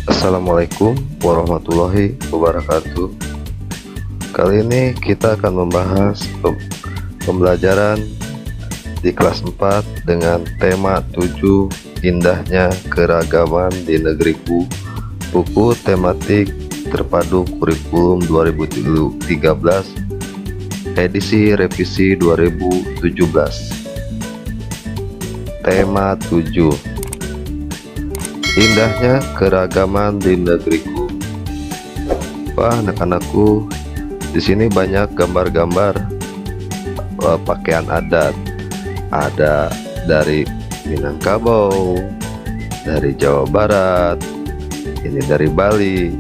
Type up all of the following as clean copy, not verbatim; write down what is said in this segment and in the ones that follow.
Assalamualaikum warahmatullahi wabarakatuh. Kali ini kita akan membahas pembelajaran di kelas 4 dengan tema 7 indahnya keragaman di negeriku, buku tematik terpadu kurikulum 2013 edisi revisi 2017. Tema 7, indahnya keragaman di negeriku. Wah, anak-anakku, di sini banyak gambar-gambar pakaian adat. Ada dari Minangkabau, dari Jawa Barat, ini dari Bali.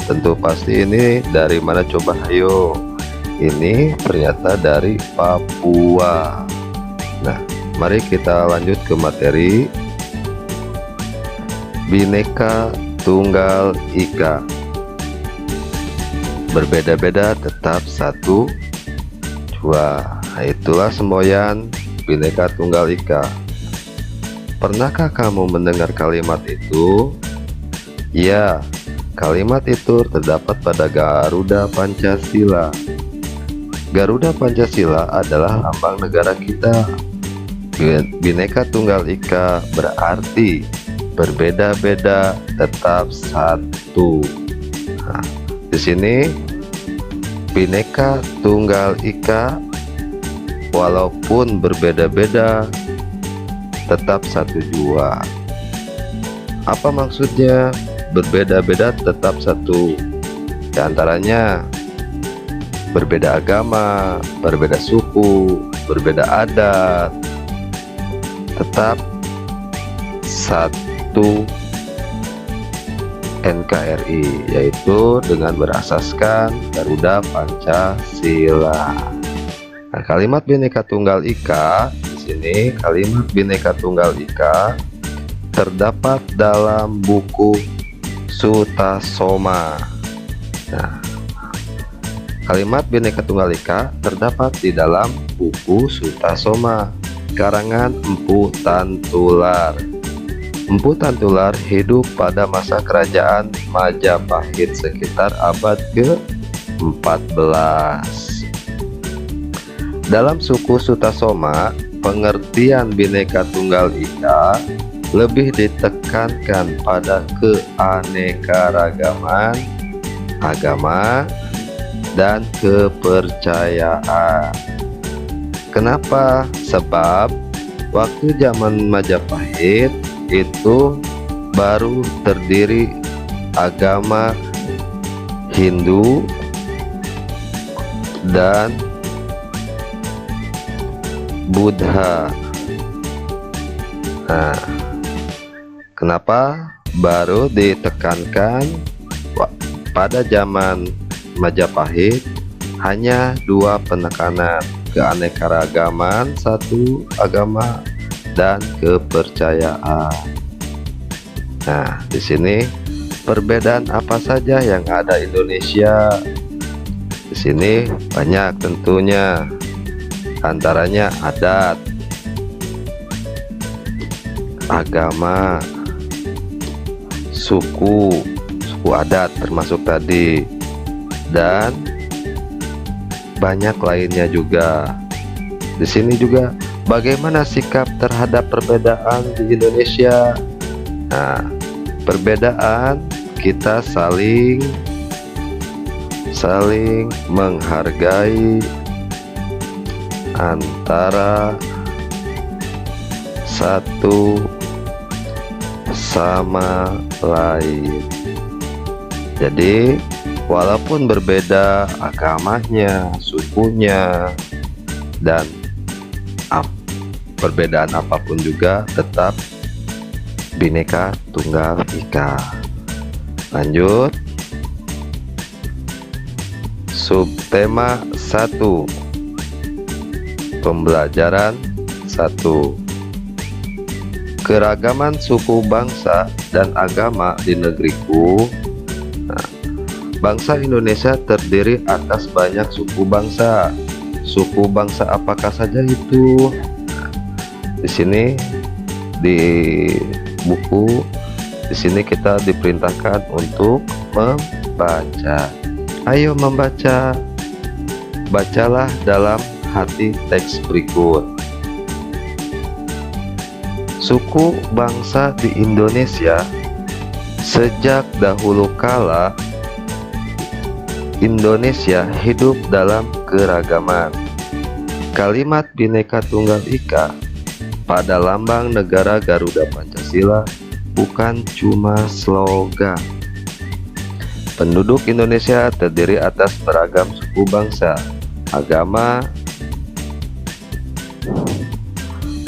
Tentu pasti ini dari mana coba? Ayo, ini ternyata dari Papua. Nah, mari kita lanjut ke materi. Bhinneka Tunggal Ika, berbeda-beda tetap satu jua. Nah, itulah semboyan Bhinneka Tunggal Ika. Pernahkah kamu mendengar kalimat itu? Ya, kalimat itu terdapat pada Garuda Pancasila. Garuda Pancasila adalah lambang negara kita. Bhinneka Tunggal Ika berarti berbeda-beda tetap satu. Nah, di sini Bhinneka Tunggal Ika, walaupun berbeda-beda tetap satu jua. Apa maksudnya berbeda-beda tetap satu? Di antaranya berbeda agama, berbeda suku, berbeda adat, tetap satu NKRI, yaitu dengan berasaskan Garuda Pancasila. Nah, kalimat Bhinneka Tunggal Ika di sini, kalimat Bhinneka Tunggal Ika terdapat dalam buku Sutasoma. Nah, kalimat Bhinneka Tunggal Ika terdapat di dalam buku Sutasoma karangan Empu Tantular. Empu Tantular hidup pada masa kerajaan Majapahit sekitar abad ke-14. Dalam suku Sutasoma, pengertian Bhinneka Tunggal Ika lebih ditekankan pada keanekaragaman agama dan kepercayaan. Kenapa? Sebab waktu zaman Majapahit itu baru terdiri agama Hindu dan Buddha. Nah, kenapa baru ditekankan pada zaman Majapahit hanya dua penekanan, keanekaragaman satu agama dan kepercayaan. Nah, di sini perbedaan apa saja yang ada Indonesia? Di sini banyak tentunya. Antaranya adat, agama, suku adat termasuk tadi, dan banyak lainnya juga. Di sini juga bagaimana sikap terhadap perbedaan di Indonesia. Nah, perbedaan kita saling menghargai antara satu sama lain. Jadi walaupun berbeda agamanya, sukunya, dan perbedaan apapun juga tetap Bhinneka Tunggal Ika. Lanjut, subtema 1, pembelajaran 1, keragaman suku bangsa dan agama di negeriku. Nah, bangsa Indonesia terdiri atas banyak suku bangsa. Suku bangsa apakah saja itu? Nah, di sini di buku Di sini kita diperintahkan untuk membaca. Ayo membaca. Bacalah dalam hati teks berikut. Suku bangsa di Indonesia. Sejak dahulu kala, Indonesia hidup dalam keragaman. Kalimat Bhinneka Tunggal Ika pada lambang negara Garuda Pancasila bukan cuma slogan. Penduduk Indonesia terdiri atas beragam suku bangsa, agama,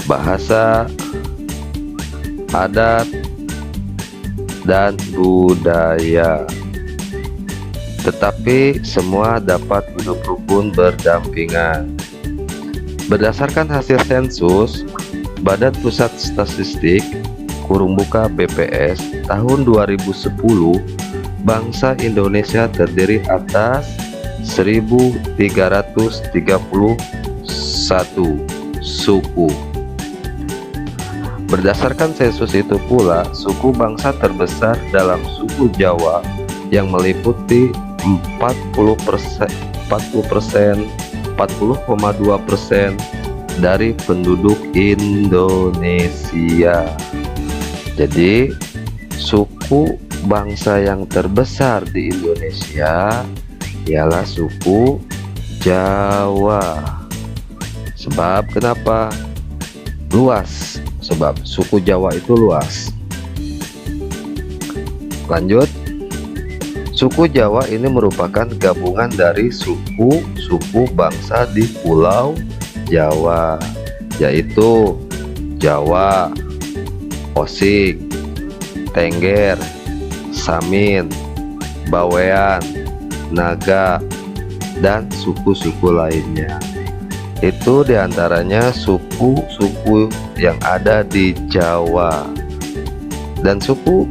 bahasa, adat, dan budaya. Tetapi semua dapat hidup rukun berdampingan. Berdasarkan hasil sensus Badan Pusat Statistik (BPS) tahun 2010, bangsa Indonesia terdiri atas 1.331 suku. Berdasarkan sensus itu pula, suku bangsa terbesar dalam suku Jawa yang meliputi 40,2% dari penduduk Indonesia. Jadi, suku bangsa yang terbesar di Indonesia ialah suku Jawa. Sebab kenapa? Luas. Sebab suku Jawa itu luas. Lanjut. Suku Jawa ini merupakan gabungan dari suku bangsa di Pulau Jawa, yaitu Jawa, Osing, Tengger, Samin, Bawean, Naga, dan suku-suku lainnya. Itu diantaranya suku-suku yang ada di Jawa. Dan suku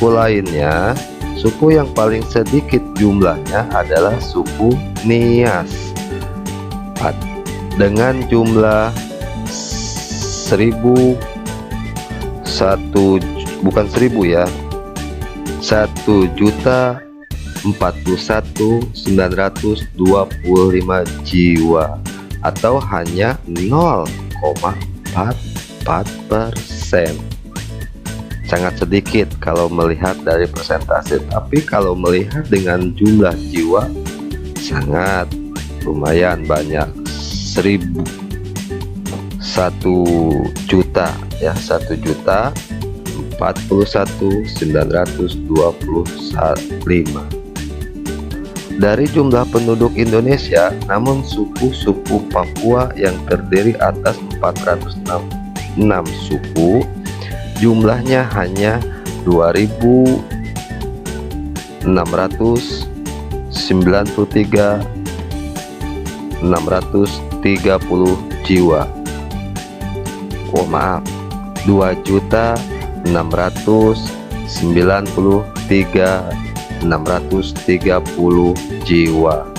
lainnya, suku yang paling sedikit jumlahnya adalah suku Nias dengan jumlah 1.041.925 jiwa, atau hanya 0,44%. Sangat sedikit kalau melihat dari persentase, tapi kalau melihat dengan jumlah jiwa sangat lumayan banyak. 1 juta ya, 1.041.925 dari jumlah penduduk Indonesia. Namun suku Papua yang terdiri atas 406 suku, jumlahnya hanya 2.693.630 jiwa. 2.693.630 jiwa,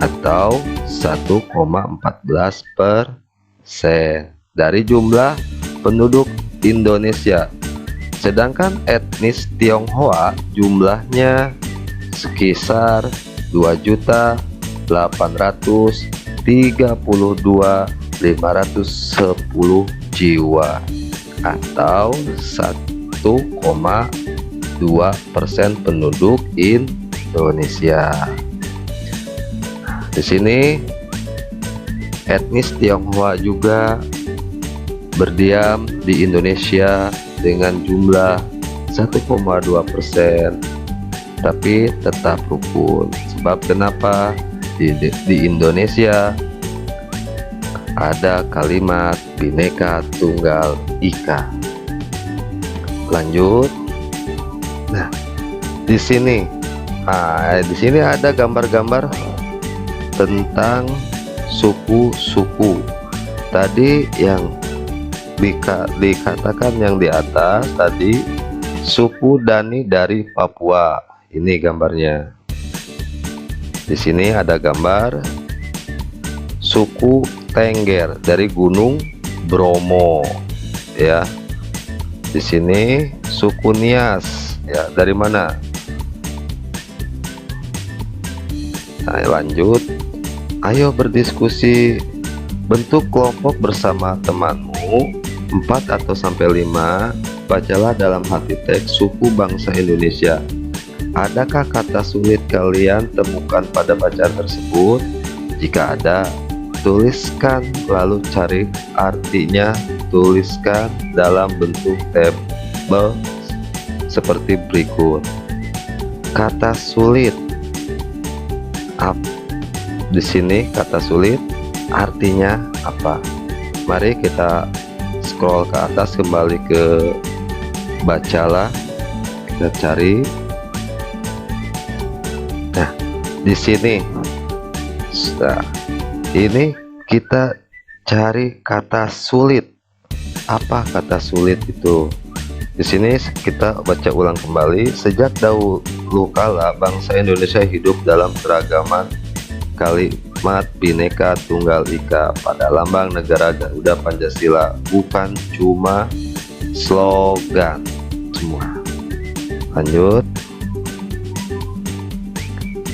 atau 1,14% dari jumlah penduduk Indonesia. Sedangkan etnis Tionghoa jumlahnya sekisar 2.832.510 jiwa, atau 1,2% penduduk Indonesia. Di sini etnis Tionghoa juga berdiam di Indonesia dengan jumlah 1,2%, tapi tetap rukun. Sebab kenapa? Di Indonesia ada kalimat Bhinneka Tunggal Ika. Lanjut. Nah, di sini ada gambar-gambar tentang suku-suku. Tadi yang dikatakan yang di atas tadi, suku Dani dari Papua. Ini gambarnya. Di sini ada gambar suku Tengger dari Gunung Bromo ya. Di sini suku Nias. Ya, dari mana? Nah, lanjut. Ayo berdiskusi. Bentuk kelompok bersama temanmu 4 atau sampai 5. Bacalah dalam hati teks suku bangsa Indonesia. Adakah kata sulit kalian temukan pada bacaan tersebut? Jika ada, tuliskan lalu cari artinya. Tuliskan dalam bentuk tabel seperti berikut. Kata sulit. Di sini kata sulit artinya apa? Mari kita scroll ke atas, kembali ke bacalah, kita cari. Nah, di sini, nah, ini kita cari kata sulit. Apa kata sulit itu? Di sini kita baca ulang kembali. Sejak dahulu kala bangsa Indonesia hidup dalam keragaman kalimat Bhinneka Tunggal Ika pada lambang negara Garuda Pancasila, bukan cuma slogan semua. Lanjut.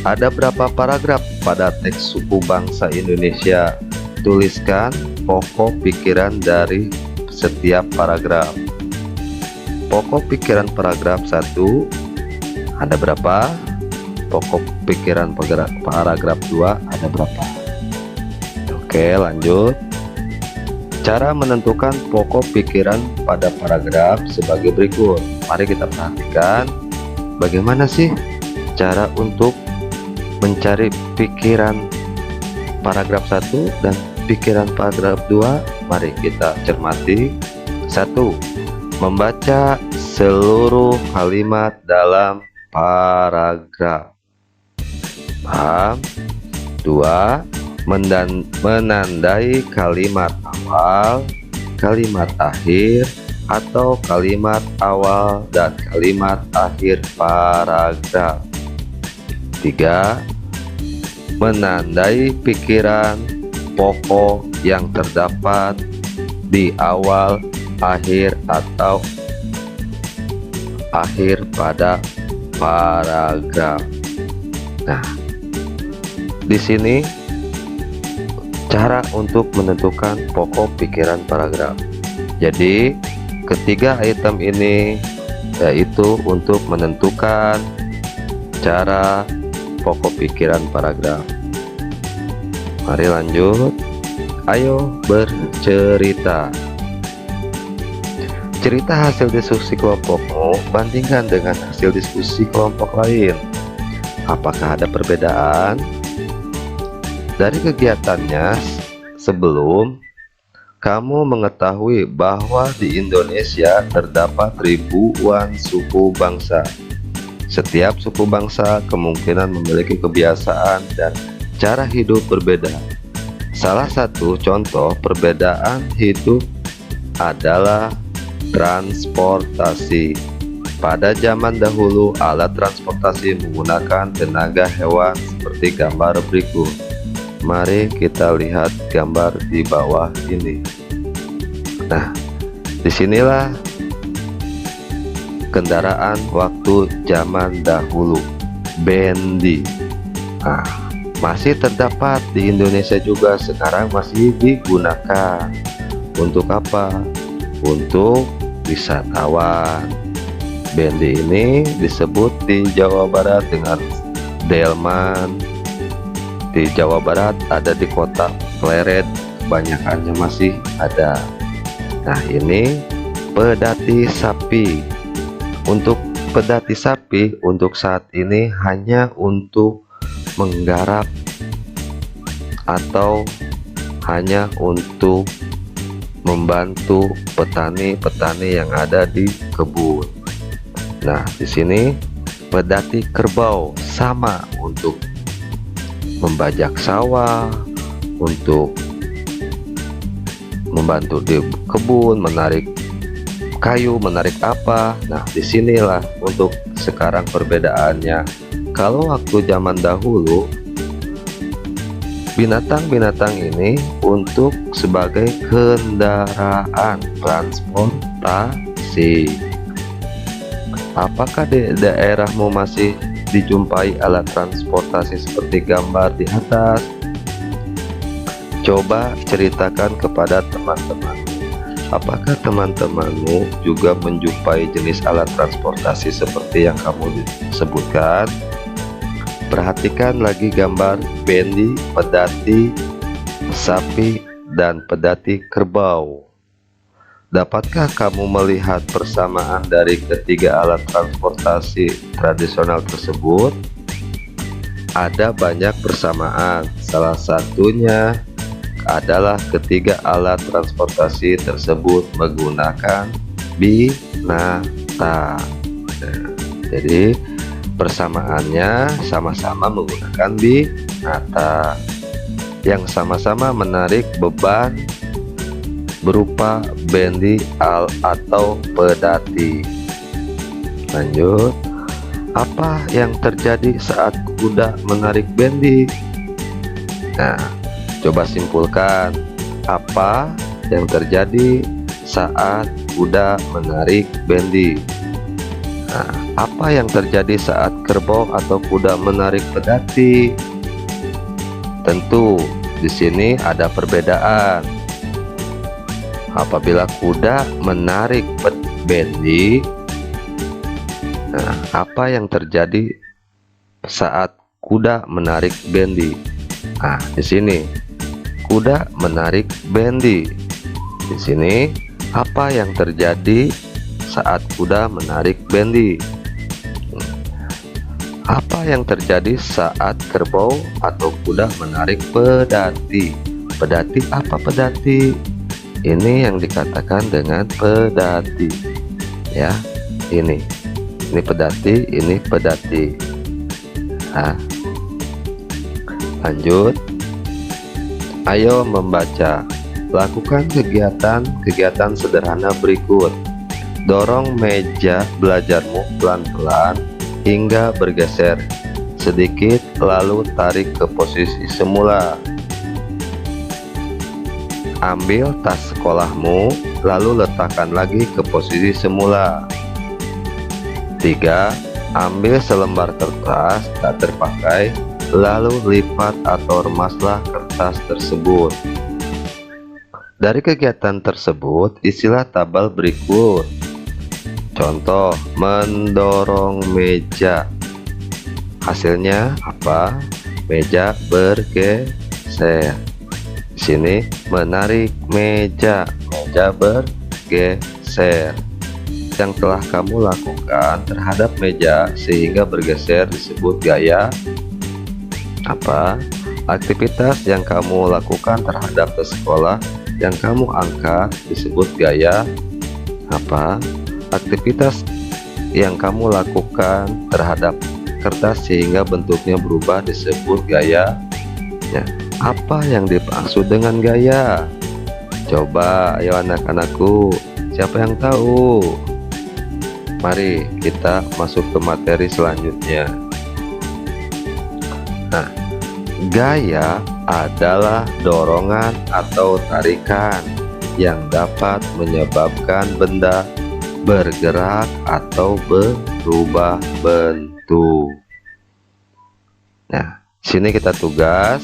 Ada berapa paragraf pada teks suku bangsa Indonesia? Tuliskan pokok pikiran dari setiap paragraf. Pokok pikiran paragraf 1 ada berapa? Pokok pikiran paragraf 2 ada berapa? Oke, lanjut. Cara menentukan pokok pikiran pada paragraf sebagai berikut. Mari kita perhatikan bagaimana sih cara untuk mencari pikiran paragraf 1 dan pikiran paragraf 2. Mari kita cermati. 1. Membaca seluruh kalimat dalam paragraf. Paham? 2. Menandai kalimat awal, kalimat akhir, atau kalimat awal dan kalimat akhir paragraf. 3. Menandai pikiran pokok yang terdapat di awal, akhir, atau akhir pada paragraf. Nah, di sini cara untuk menentukan pokok pikiran paragraf. Jadi, ketiga item ini yaitu untuk menentukan cara pokok pikiran paragraf. Mari lanjut. Ayo bercerita. Cerita hasil diskusi kelompokmu, bandingkan dengan hasil diskusi kelompok lain. Apakah ada perbedaan? Dari kegiatannya sebelum, kamu mengetahui bahwa di Indonesia terdapat ribuan suku bangsa. Setiap suku bangsa kemungkinan memiliki kebiasaan dan cara hidup berbeda. Salah satu contoh perbedaan hidup adalah transportasi. Pada zaman dahulu, alat transportasi menggunakan tenaga hewan seperti gambar berikut. Mari kita lihat gambar di bawah ini. Nah, disinilah kendaraan waktu zaman dahulu, bendi. Nah, masih terdapat di Indonesia juga, sekarang masih digunakan. Untuk apa? Untuk wisatawan. Bendi ini disebut di Jawa Barat dengan delman. Di Jawa Barat ada di kota Pleret, kebanyakannya masih ada. Nah, ini pedati sapi. Untuk pedati sapi untuk saat ini hanya untuk menggarap atau hanya untuk membantu petani-petani yang ada di kebun. Nah, di sini pedati kerbau sama untuk membajak sawah, untuk membantu di kebun, menarik kayu, menarik apa. Nah, disinilah untuk sekarang perbedaannya. Kalau waktu zaman dahulu, binatang-binatang ini untuk sebagai kendaraan transportasi. Apakah di daerahmu masih dijumpai alat transportasi seperti gambar di atas? Coba ceritakan kepada teman-teman. Apakah teman-temanmu juga menjumpai jenis alat transportasi seperti yang kamu sebutkan? Perhatikan lagi gambar bendi, pedati, sapi, dan pedati kerbau. Dapatkah kamu melihat persamaan dari ketiga alat transportasi tradisional tersebut? Ada banyak persamaan, salah satunya adalah ketiga alat transportasi tersebut menggunakan binatang. Jadi persamaannya sama-sama menggunakan binatang yang sama-sama menarik beban berupa bendi atau pedati. Lanjut, apa yang terjadi saat kuda menarik bendi? Nah, coba simpulkan, apa yang terjadi saat kuda menarik bendi? Nah, apa yang terjadi saat kerbau atau kuda menarik pedati? Tentu di sini ada perbedaan. Apabila kuda menarik bendi, nah, apa yang terjadi saat kuda menarik bendi? Nah, di sini kuda menarik bendi. Di sini apa yang terjadi saat kuda menarik bendi? Apa yang terjadi saat kerbau atau kuda menarik pedati? Pedati apa pedati? Ini yang dikatakan dengan pedati. Ya, ini pedati, ini pedati. Nah, lanjut. Ayo membaca. Lakukan kegiatan sederhana berikut. Dorong meja belajarmu pelan-pelan hingga bergeser sedikit, lalu tarik ke posisi semula. Ambil tas sekolahmu, lalu letakkan lagi ke posisi semula. 3. Ambil selembar kertas tak terpakai, lalu lipat atau remaslah kertas tersebut. Dari kegiatan tersebut, isilah tabel berikut. Contoh, mendorong meja. Hasilnya apa? Meja bergeser. Di sini menarik meja bergeser. Yang telah kamu lakukan terhadap meja sehingga bergeser disebut gaya apa? Aktivitas yang kamu lakukan terhadap tas sekolah yang kamu angkat disebut gaya apa? Aktivitas yang kamu lakukan terhadap kertas sehingga bentuknya berubah disebut gaya. Ya, apa yang dimaksud dengan gaya? Coba ayo anak-anakku, siapa yang tahu? Mari kita masuk ke materi selanjutnya. Nah, gaya adalah dorongan atau tarikan yang dapat menyebabkan benda bergerak atau berubah bentuk. Nah, sini kita tugas.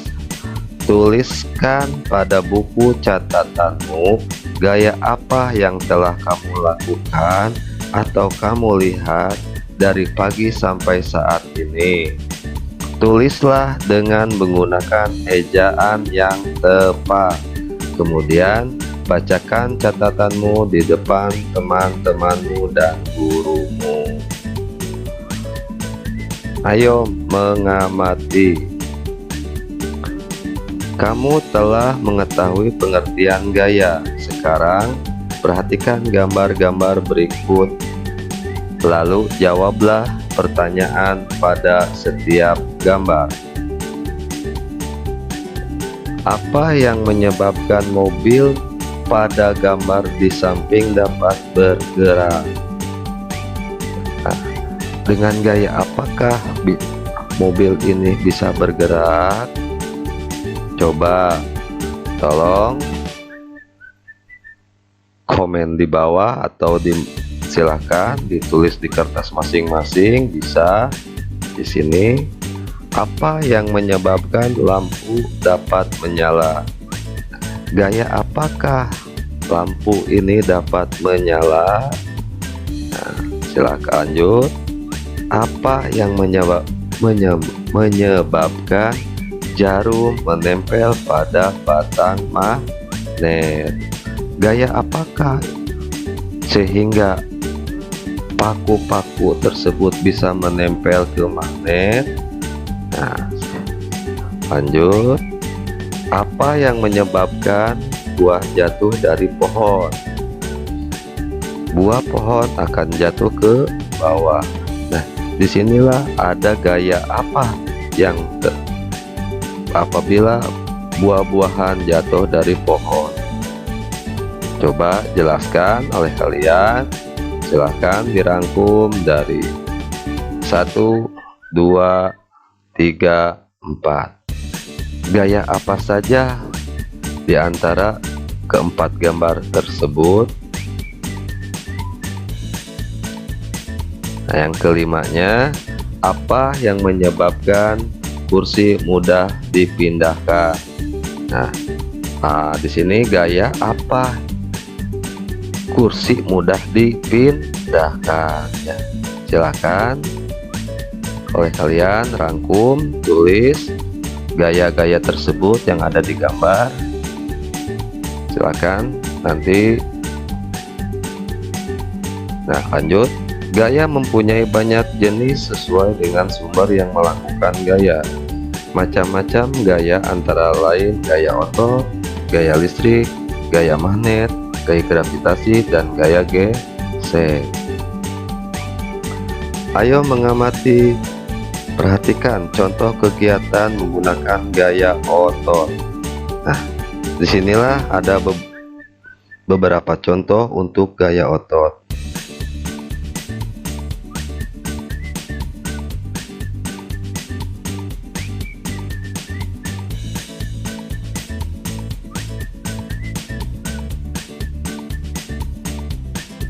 Tuliskan pada buku catatanmu gaya apa yang telah kamu lakukan atau kamu lihat dari pagi sampai saat ini. Tulislah dengan menggunakan ejaan yang tepat. Kemudian bacakan catatanmu di depan teman-temanmu dan gurumu. Ayo mengamati. Kamu telah mengetahui pengertian gaya. Sekarang perhatikan gambar-gambar berikut. Lalu jawablah pertanyaan pada setiap gambar. Apa yang menyebabkan mobil pada gambar di samping dapat bergerak? Nah, dengan gaya apakah mobil ini bisa bergerak? Coba tolong komen di bawah atau silahkan ditulis di kertas masing-masing. Bisa di sini, apa yang menyebabkan lampu dapat menyala? Gaya apakah lampu ini dapat menyala? Nah, silakan lanjut. Apa yang menyebabkan jarum menempel pada batang magnet? Gaya apakah sehingga paku-paku tersebut bisa menempel ke magnet? Nah, lanjut. Apa yang menyebabkan buah jatuh dari pohon? Buah pohon akan jatuh ke bawah. Nah, disinilah ada gaya apa yang apabila buah-buahan jatuh dari pohon. Coba jelaskan oleh kalian. Silahkan dirangkum dari 1, 2, 3, 4. Gaya apa saja di antara keempat gambar tersebut? Nah, yang kelimanya, apa yang menyebabkan kursi mudah dipindahkan? Nah, di sini gaya apa kursi mudah dipindahkan ya. Silakan oleh kalian rangkum, tulis gaya-gaya tersebut yang ada di gambar. Silakan nanti. Nah, lanjut. Gaya mempunyai banyak jenis sesuai dengan sumber yang melakukan gaya. Macam-macam gaya antara lain gaya otot, gaya listrik, gaya magnet, gaya gravitasi, dan gaya gesek. Ayo mengamati. Perhatikan contoh kegiatan menggunakan gaya otot. Nah, disinilah ada beberapa contoh untuk gaya otot.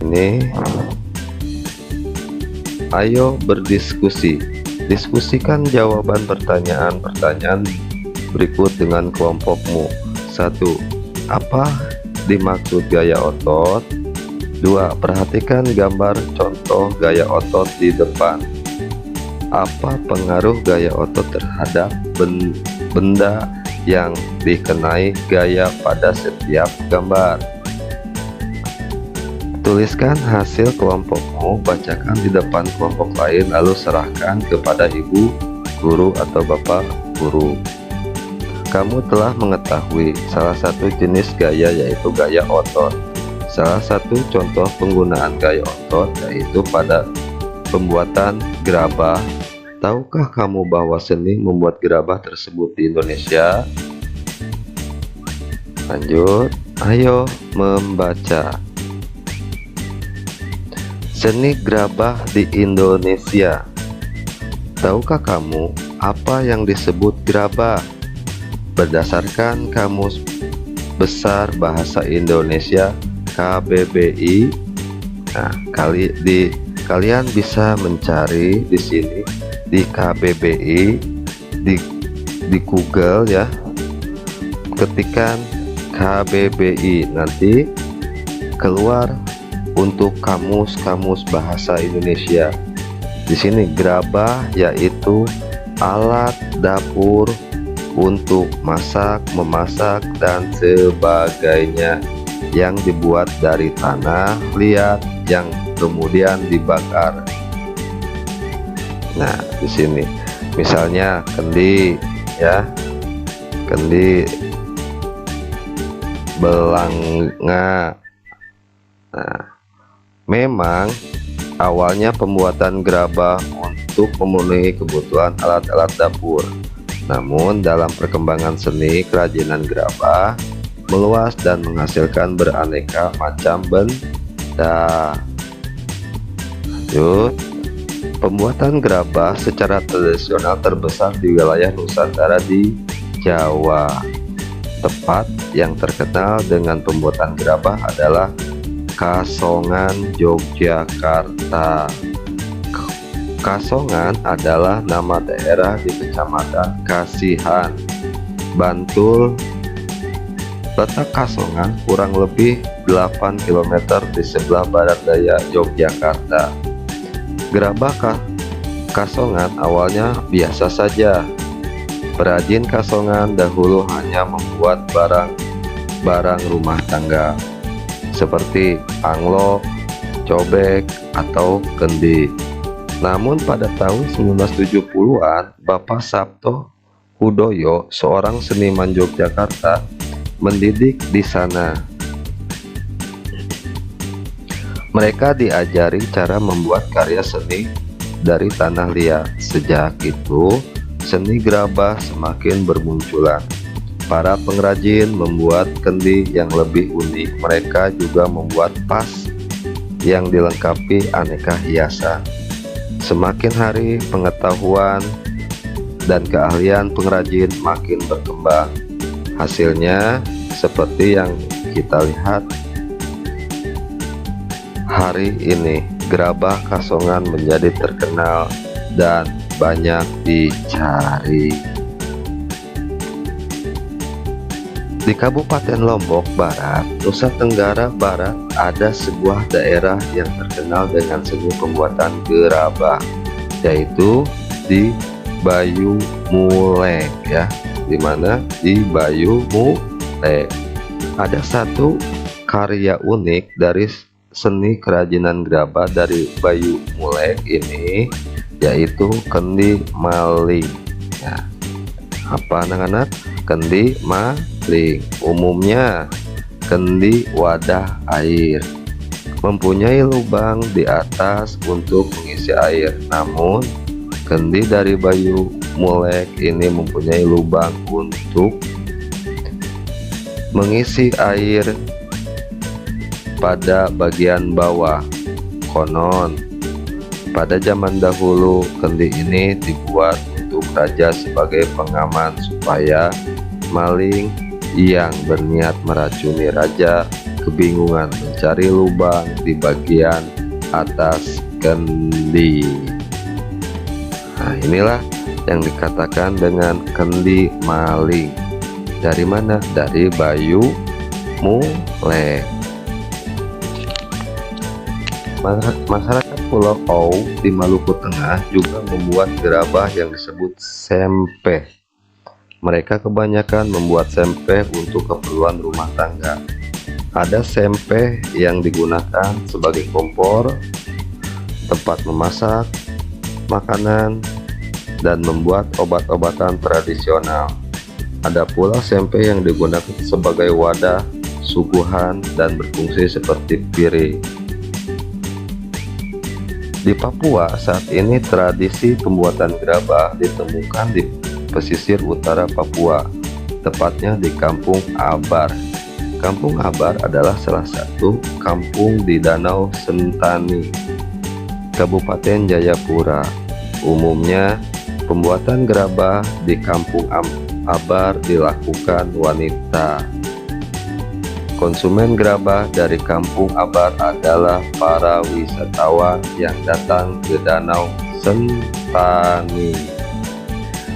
Ini, ayo berdiskusi. Diskusikan jawaban pertanyaan-pertanyaan berikut dengan kelompokmu. 1. Apa dimaksud gaya otot? 2. Perhatikan gambar contoh gaya otot di depan. Apa pengaruh gaya otot terhadap benda yang dikenai gaya pada setiap gambar? Tuliskan hasil kelompokmu, bacakan di depan kelompok lain, lalu serahkan kepada ibu guru atau bapak guru. Kamu telah mengetahui salah satu jenis gaya, yaitu gaya otot. Salah satu contoh penggunaan gaya otot yaitu pada pembuatan gerabah. Tahukah kamu bahwa seni membuat gerabah tersebut di Indonesia? Lanjut, ayo membaca. Seni gerabah di Indonesia. Tahukah kamu apa yang disebut gerabah? Berdasarkan Kamus Besar Bahasa Indonesia KBBI. Nah, kalian bisa mencari di sini di KBBI di Google ya. Ketikkan KBBI, nanti keluar untuk kamus bahasa Indonesia. Di sini gerabah yaitu alat dapur untuk masak, memasak, dan sebagainya yang dibuat dari tanah liat yang kemudian dibakar. Nah, di sini misalnya kendi ya, kendi, belanga. Nah, memang awalnya pembuatan gerabah untuk memenuhi kebutuhan alat-alat dapur. Namun dalam perkembangan seni, kerajinan gerabah meluas dan menghasilkan beraneka macam benda. Lanjut, pembuatan gerabah secara tradisional terbesar di wilayah Nusantara di Jawa. Tempat yang terkenal dengan pembuatan gerabah adalah Kasongan Yogyakarta. Kasongan adalah nama daerah di Kecamatan Kasihan, Bantul. Letak Kasongan kurang lebih 8 km di sebelah barat daya Yogyakarta. Gerabah Kasongan awalnya biasa saja. Perajin Kasongan dahulu hanya membuat barang rumah tangga seperti anglo, cobek, atau kendi. Namun pada tahun 1970-an, Bapak Sabto Hudoyo, seorang seniman Yogyakarta, mendidik di sana. Mereka diajari cara membuat karya seni dari tanah liat. Sejak itu, seni gerabah semakin bermunculan. Para pengrajin membuat kendi yang lebih unik. Mereka juga membuat pas yang dilengkapi aneka hiasan. Semakin hari, pengetahuan dan keahlian pengrajin makin berkembang. Hasilnya seperti yang kita lihat hari ini. Gerabah Kasongan menjadi terkenal dan banyak dicari. Di Kabupaten Lombok Barat, Nusa Tenggara Barat, ada sebuah daerah yang terkenal dengan seni pembuatan gerabah, yaitu di Bayu Mulek, ya. Dimana di Bayu Mulek ada satu karya unik dari seni kerajinan gerabah dari Bayu Mulek ini, yaitu kendi maling. Ya. Apa anak-anak? Kendi maling. Umumnya kendi wadah air, mempunyai lubang di atas untuk mengisi air. Namun kendi dari Bayu Mulek ini mempunyai lubang untuk mengisi air pada bagian bawah. Konon pada zaman dahulu kendi ini dibuat untuk raja sebagai pengaman supaya maling yang berniat meracuni raja kebingungan mencari lubang di bagian atas kendi. Nah, inilah yang dikatakan dengan kendi maling. Dari mana? Dari Bayu Mulek. Masyarakat Pulau Ou di Maluku Tengah juga membuat gerabah yang disebut sempeh. Mereka kebanyakan membuat sempeh untuk keperluan rumah tangga. Ada sempeh yang digunakan sebagai kompor, tempat memasak makanan, dan membuat obat-obatan tradisional. Ada pula sempeh yang digunakan sebagai wadah suguhan dan berfungsi seperti piring. Di Papua saat ini tradisi pembuatan gerabah ditemukan di pesisir utara Papua, tepatnya di Kampung Abar. Kampung Abar adalah salah satu kampung di Danau Sentani, Kabupaten Jayapura. Umumnya pembuatan gerabah di Kampung Abar dilakukan wanita. Konsumen gerabah dari Kampung Abar adalah para wisatawan yang datang ke Danau Sentani.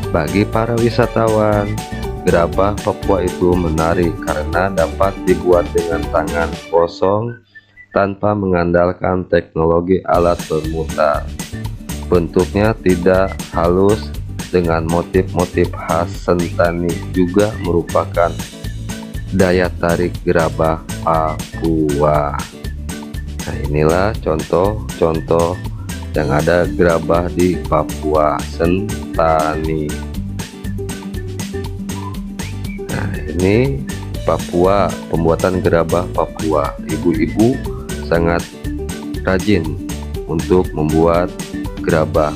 Bagi para wisatawan, gerabah Papua itu menarik karena dapat dibuat dengan tangan kosong tanpa mengandalkan teknologi alat pemutar. Bentuknya tidak halus dengan motif-motif khas Sentani juga merupakan daya tarik gerabah Papua. Nah, inilah contoh-contoh yang ada gerabah di Papua Sentani. Nah, ini Papua, pembuatan gerabah Papua. Ibu-ibu sangat rajin untuk membuat gerabah.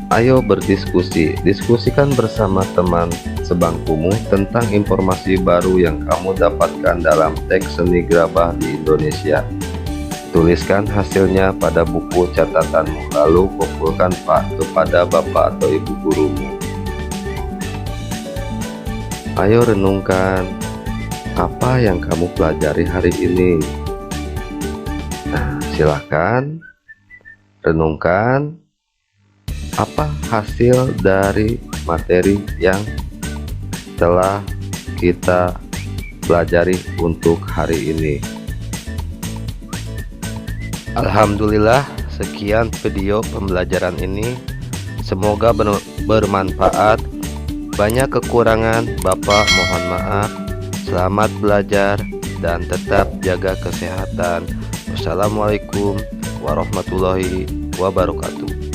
Ayo berdiskusi, diskusikan bersama teman sebangkumu tentang informasi baru yang kamu dapatkan dalam teks seni gerabah di Indonesia. Tuliskan hasilnya pada buku catatanmu, lalu kumpulkan kepada bapak atau ibu gurumu. Ayo renungkan apa yang kamu pelajari hari ini. Nah, silahkan renungkan apa hasil dari materi yang telah kita pelajari untuk hari ini. Alhamdulillah, sekian video pembelajaran ini. Semoga bermanfaat. Banyak kekurangan, Bapak mohon maaf. Selamat belajar dan tetap jaga kesehatan. Wassalamualaikum warahmatullahi wabarakatuh.